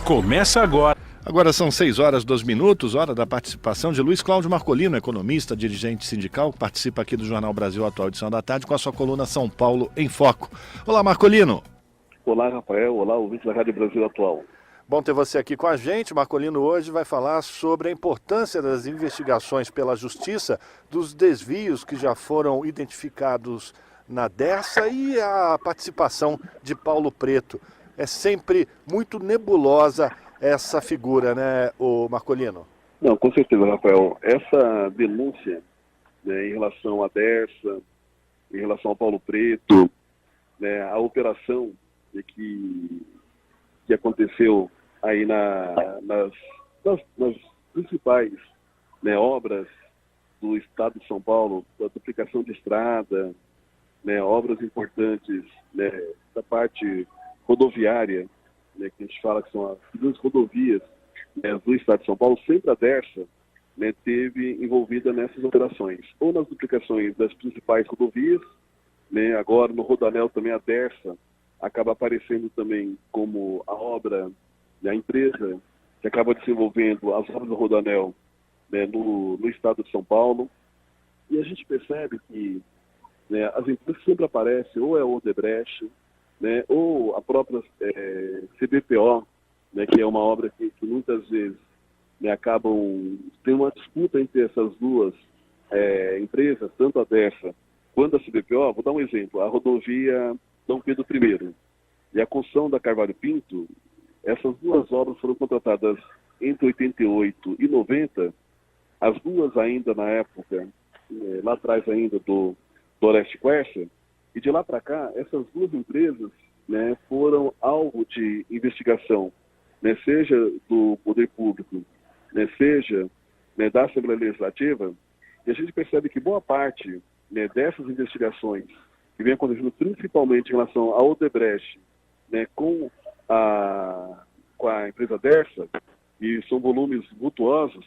Começa agora. Agora são 6h02, hora da participação de Luiz Cláudio Marcolino, economista, dirigente sindical, que participa aqui do Jornal Brasil Atual, edição da tarde, com a sua coluna São Paulo em Foco. Olá, Marcolino. Olá, Rafael. Olá, ouvinte da Rádio Brasil Atual. Bom ter você aqui com a gente. Marcolino hoje vai falar sobre a importância das investigações pela Justiça, dos desvios que já foram identificados na Dersa e a participação de Paulo Preto. É sempre muito nebulosa essa figura, né, o Marcolino? Não, com certeza, Rafael. Essa denúncia, né, em relação à Dersa, em relação ao Paulo Preto, né, a operação, né, que aconteceu aí nas principais, né, obras do Estado de São Paulo, da duplicação de estrada, né, obras importantes, né, da parte rodoviária, né, que a gente fala que são as grandes rodovias, né, do Estado de São Paulo, sempre a Dersa, né, teve envolvida nessas operações, ou nas duplicações das principais rodovias, né, agora no Rodoanel também a Dersa acaba aparecendo também como a obra, né, a empresa que acaba desenvolvendo as obras do Rodoanel, né, no Estado de São Paulo. E a gente percebe que, né, as empresas sempre aparecem, ou é o Odebrecht, né, ou a própria CBPO, né, que é uma obra que muitas vezes, né, tem uma disputa entre essas duas empresas, tanto a Dersa quanto a CBPO. Vou dar um exemplo, a rodovia Dom Pedro I e a construção da Carvalho Pinto. Essas duas obras foram contratadas entre 88 e 90, as duas ainda na época, lá atrás ainda do Orestes Quercia. E de lá para cá, essas duas empresas, né, foram alvo de investigação, né, seja do poder público, né, seja, né, da Assembleia Legislativa, e a gente percebe que boa parte, né, dessas investigações que vem acontecendo principalmente em relação ao Odebrecht, né, com a empresa Dersa, e são volumes vultuosos,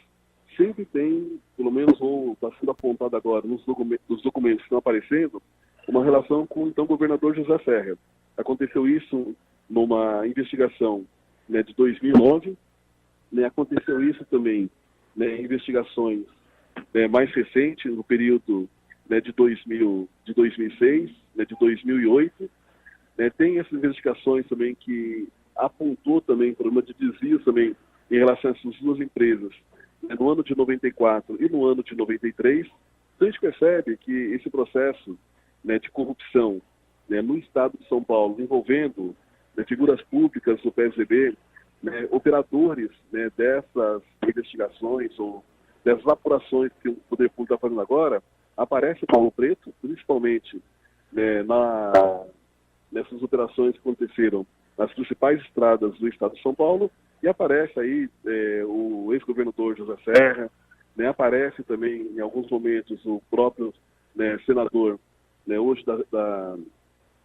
sempre tem, pelo menos, ou está sendo apontado agora nos documentos que estão aparecendo, uma relação com o então governador José Serra. Aconteceu isso numa investigação, né, de 2009, né, aconteceu isso também, né, em investigações, né, mais recentes, no período, né, de 2006, né, de 2008. Né, tem essas investigações também que apontou também problema de desvios também em relação a essas duas empresas, né, no ano de 94 e no ano de 93. Então a gente percebe que esse processo, né, de corrupção, né, no Estado de São Paulo, envolvendo, né, figuras públicas do PSDB, né, operadores, né, dessas investigações ou dessas apurações que o Poder Público está fazendo agora, aparece o Paulo Preto, principalmente, né, nessas operações que aconteceram nas principais estradas do Estado de São Paulo, e aparece aí o ex-governador José Serra, né, aparece também em alguns momentos o próprio, né, senador, né, hoje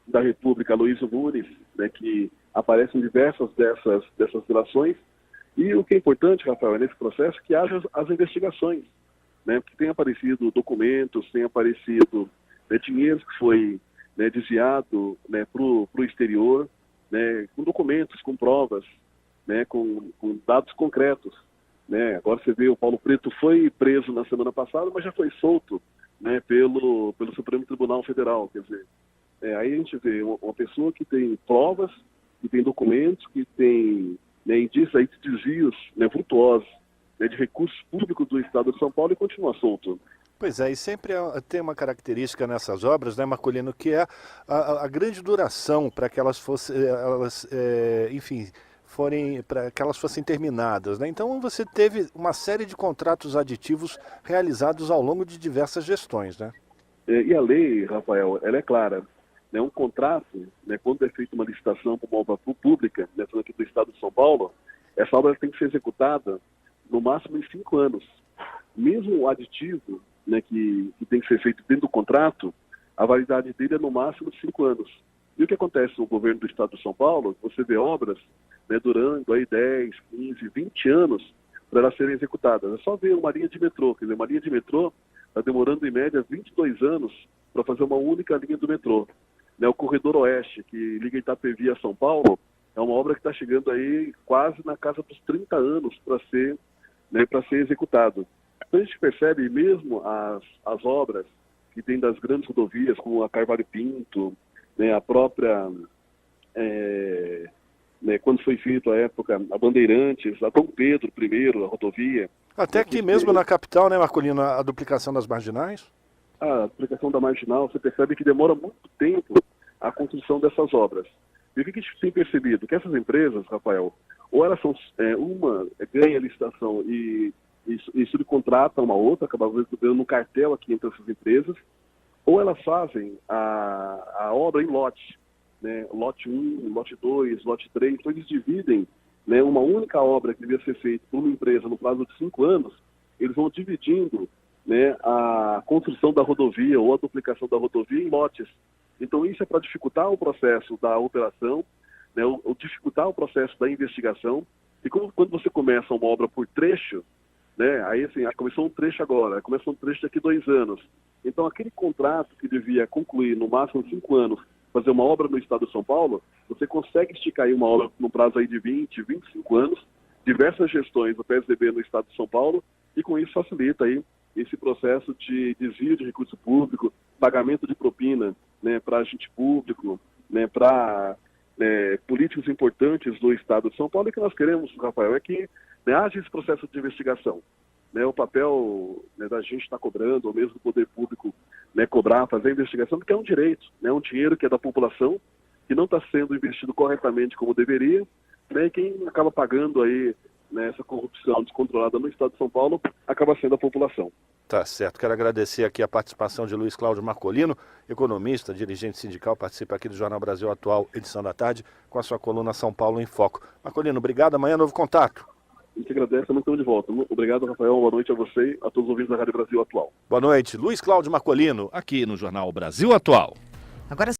da República, Aloysio Nunes, né, que aparece em diversas dessas relações. E o que é importante, Rafael, é nesse processo que haja as investigações, né, porque tem aparecido documentos, tem aparecido, né, dinheiro que foi, né, desviado, né, para o exterior, né, com documentos, com provas, né, com dados concretos. Né. Agora você vê, o Paulo Preto foi preso na semana passada, mas já foi solto, né, pelo Supremo Tribunal Federal. Quer dizer, aí a gente vê uma pessoa que tem provas, que tem documentos, que tem, né, indícios aí de desvios, né, vultuosos, né, de recursos públicos do Estado de São Paulo, e continua solto. Pois é, e sempre tem uma característica nessas obras, né, Marcolino, que é a grande duração para que elas fossem, para que elas fossem terminadas, né? Então você teve uma série de contratos aditivos realizados ao longo de diversas gestões, né? E a lei, Rafael, ela é clara. Né, um contrato, né, quando é feita uma licitação para uma obra pública, né, aqui do Estado de São Paulo, essa obra tem que ser executada no máximo em 5 anos. Mesmo o aditivo, né, que tem que ser feito dentro do contrato, a validade dele é no máximo de 5 anos. E o que acontece no governo do Estado de São Paulo? Você vê obras, né, durando aí 10, 15, 20 anos para elas serem executadas. É só ver uma linha de metrô. Quer dizer, uma linha de metrô está demorando em média 22 anos para fazer uma única linha do metrô. Né, o Corredor Oeste, que liga Itapevi a São Paulo, é uma obra que está chegando aí quase na casa dos 30 anos para ser, né, executado. Então a gente percebe mesmo as obras que tem das grandes rodovias, como a Carvalho Pinto, né, a própria, né, quando foi feito a época, a Bandeirantes, a Dom Pedro I, a rodovia. Até aqui mesmo na capital, né, Marcolino, a duplicação das marginais? A duplicação da marginal, você percebe que demora muito tempo a construção dessas obras. E o que a gente tem percebido? Que essas empresas, Rafael, ou elas são, uma ganha licitação e subcontrata uma outra, acaba dando um cartel aqui entre essas empresas, ou elas fazem a obra em lote, né? Lote 1, lote 2, lote 3, então eles dividem, né, uma única obra que devia ser feita por uma empresa no prazo de 5 anos, eles vão dividindo, né, a construção da rodovia ou a duplicação da rodovia em lotes. Então isso é para dificultar o processo da operação, né, ou dificultar o processo da investigação, e quando você começa uma obra por trecho, né, aí assim, começou um trecho agora, começou um trecho daqui 2 anos. Então aquele contrato que devia concluir no máximo 5 anos, fazer uma obra no estado de São Paulo, você consegue esticar aí uma obra no prazo aí de 20, 25 anos, diversas gestões do PSDB no estado de São Paulo, e com isso facilita aí esse processo de desvio de recurso público, pagamento de propina, né, para agente público, né, para políticos importantes do estado de São Paulo. E o que nós queremos, Rafael, é que, né, haja esse processo de investigação. Né, o papel, né, da gente estar cobrando, ou mesmo do poder público, né, cobrar, fazer a investigação, porque é um direito, né, um dinheiro que é da população, que não está sendo investido corretamente como deveria, né, e quem acaba pagando aí, né, essa corrupção descontrolada no estado de São Paulo acaba sendo a população. Tá certo. Quero agradecer aqui a participação de Luiz Cláudio Marcolino, economista, dirigente sindical, participa aqui do Jornal Brasil Atual, edição da tarde, com a sua coluna São Paulo em Foco. Marcolino, obrigado. Amanhã novo contato. A gente agradece, muito estamos de volta. Obrigado, Rafael. Boa noite a você e a todos os ouvintes da Rádio Brasil Atual. Boa noite. Luiz Cláudio Marcolino, aqui no Jornal Brasil Atual. Agora